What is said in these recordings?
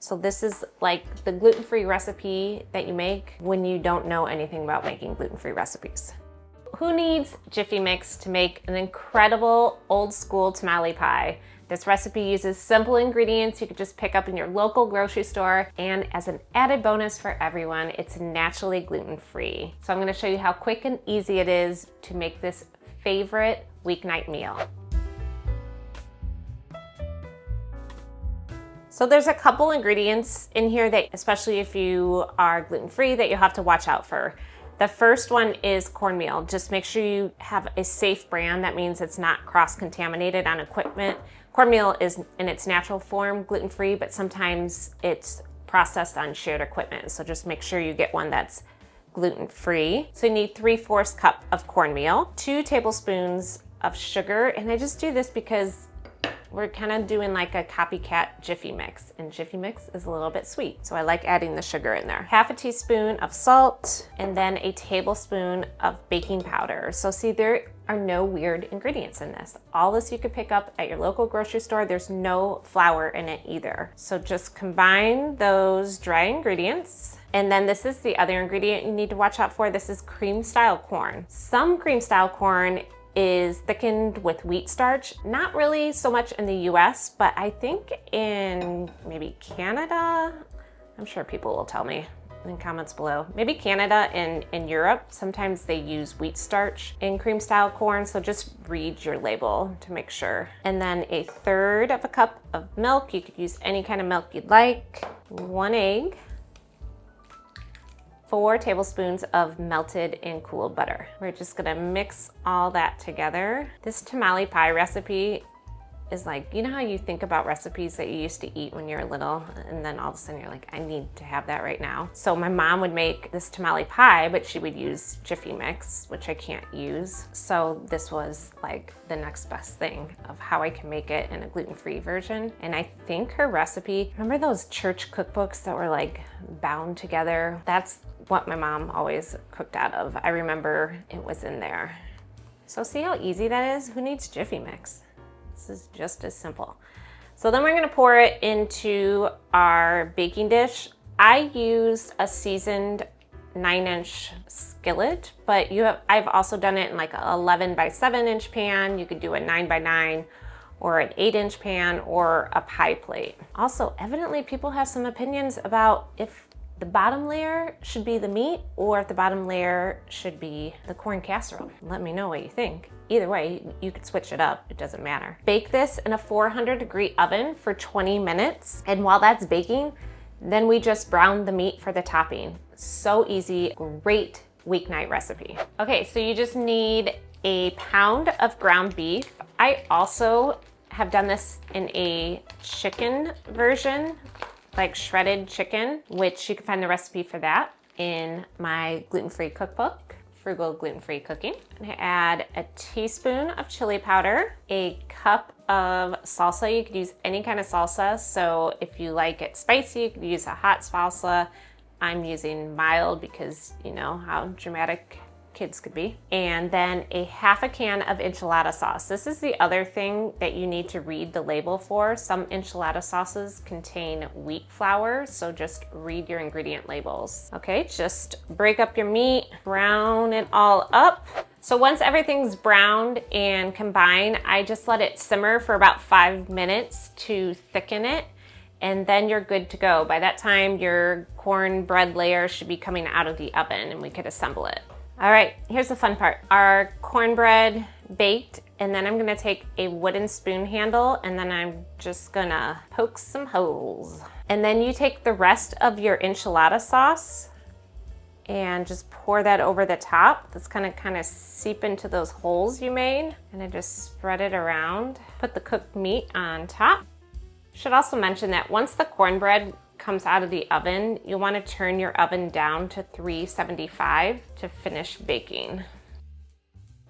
So this is like the gluten-free recipe that you make when you don't know anything about making gluten-free recipes. Who needs Jiffy Mix to make an incredible old school tamale pie? This recipe uses simple ingredients you could just pick up in your local grocery store, and as an added bonus for everyone, it's naturally gluten-free. So I'm gonna show you how quick and easy it is to make this favorite weeknight meal. So there's a couple ingredients in here that, especially if you are gluten-free, that you'll have to watch out for. The first one is cornmeal. Just make sure you have a safe brand. That means it's not cross-contaminated on equipment. Cornmeal is in its natural form gluten-free, but sometimes it's processed on shared equipment. So just make sure you get one that's gluten-free. So you need 3/4 cup of cornmeal, 2 tablespoons of sugar, and I just do this because we're kind of doing like a copycat Jiffy Mix, and Jiffy Mix is a little bit sweet, so I like adding the sugar in there. 1/2 teaspoon of salt, and then a tablespoon of baking powder. So see, there are no weird ingredients in this. All this you could pick up at your local grocery store. There's no flour in it either. So just combine those dry ingredients. And then this is the other ingredient you need to watch out for. This is cream style corn. Some cream style corn is thickened with wheat starch. Not really so much in the US, but I think in maybe Canada, I'm sure people will tell me in comments below. Maybe Canada and in Europe, sometimes they use wheat starch in cream style corn, so just read your label to make sure. And then 1/3 cup of milk. You could use any kind of milk you'd like. 1 egg. 4 tablespoons of melted and cooled butter. We're just gonna mix all that together. This tamale pie recipe is like, you know how you think about recipes that you used to eat when you were little, and then all of a sudden you're like, I need to have that right now. So my mom would make this tamale pie, but she would use Jiffy Mix, which I can't use. So this was like the next best thing of how I can make it in a gluten-free version. And I think her recipe, remember those church cookbooks that were like bound together? That's what my mom always cooked out of. I remember it was in there. So see how easy that is? Who needs Jiffy Mix? This is just as simple. So then we're gonna pour it into our baking dish. I used a seasoned 9-inch skillet, but I've also done it in like a 11 by 7-inch pan. You could do a 9 by 9 or an 8-inch pan or a pie plate. Also, evidently people have some opinions about if the bottom layer should be the meat or if the bottom layer should be the corn casserole. Let me know what you think. Either way, you could switch it up, it doesn't matter. Bake this in a 400-degree oven for 20 minutes. And while that's baking, then we just brown the meat for the topping. So easy, great weeknight recipe. Okay, so you just need a pound of ground beef. I also have done this in a chicken version, like shredded chicken, which you can find the recipe for that in my gluten-free cookbook, Frugal Gluten-Free Cooking. And I add a teaspoon of chili powder, a cup of salsa. You could use any kind of salsa. So if you like it spicy, you could use a hot salsa. I'm using mild because you know how dramatic kids could be. And then a 1/2 can of enchilada sauce. This is the other thing that you need to read the label for. Some enchilada sauces contain wheat flour, so just read your ingredient labels. Okay, just break up your meat, brown it all up. So once everything's browned and combined, I just let it simmer for about 5 minutes to thicken it, and then you're good to go. By that time, your cornbread layer should be coming out of the oven and we could assemble it. All right, here's the fun part. Our cornbread baked, and then I'm gonna take a wooden spoon handle and then I'm just gonna poke some holes. And then you take the rest of your enchilada sauce and just pour that over the top. That's gonna kind of seep into those holes you made. And I just spread it around. Put the cooked meat on top. Should also mention that once the cornbread comes out of the oven, you'll want to turn your oven down to 375 to finish baking.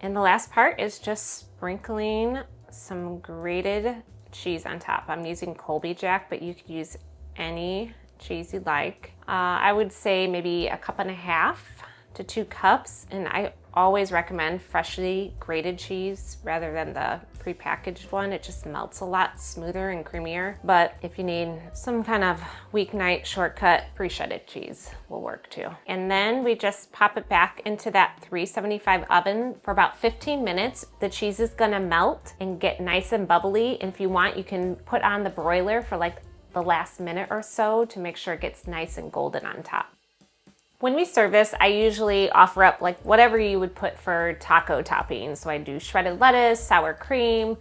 And the last part is just sprinkling some grated cheese on top. I'm using Colby Jack, but you could use any cheese you like. I would say maybe 1.5 cups to 2 cups, and I always recommend freshly grated cheese rather than the prepackaged one. It just melts a lot smoother and creamier. But if you need some kind of weeknight shortcut, pre-shredded cheese will work too. And then we just pop it back into that 375 oven for about 15 minutes. The cheese is gonna melt and get nice and bubbly. And if you want, you can put on the broiler for like the last minute or so to make sure it gets nice and golden on top. When we serve this, I usually offer up like whatever you would put for taco toppings. So I do shredded lettuce, sour cream,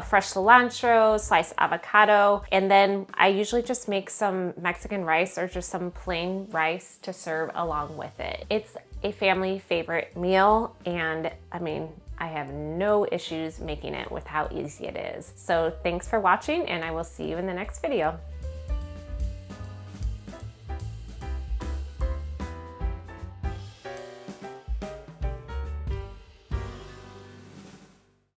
fresh cilantro, sliced avocado, and then I usually just make some Mexican rice or just some plain rice to serve along with it. It's a family favorite meal, and I mean, I have no issues making it with how easy it is. So thanks for watching, and I will see you in the next video.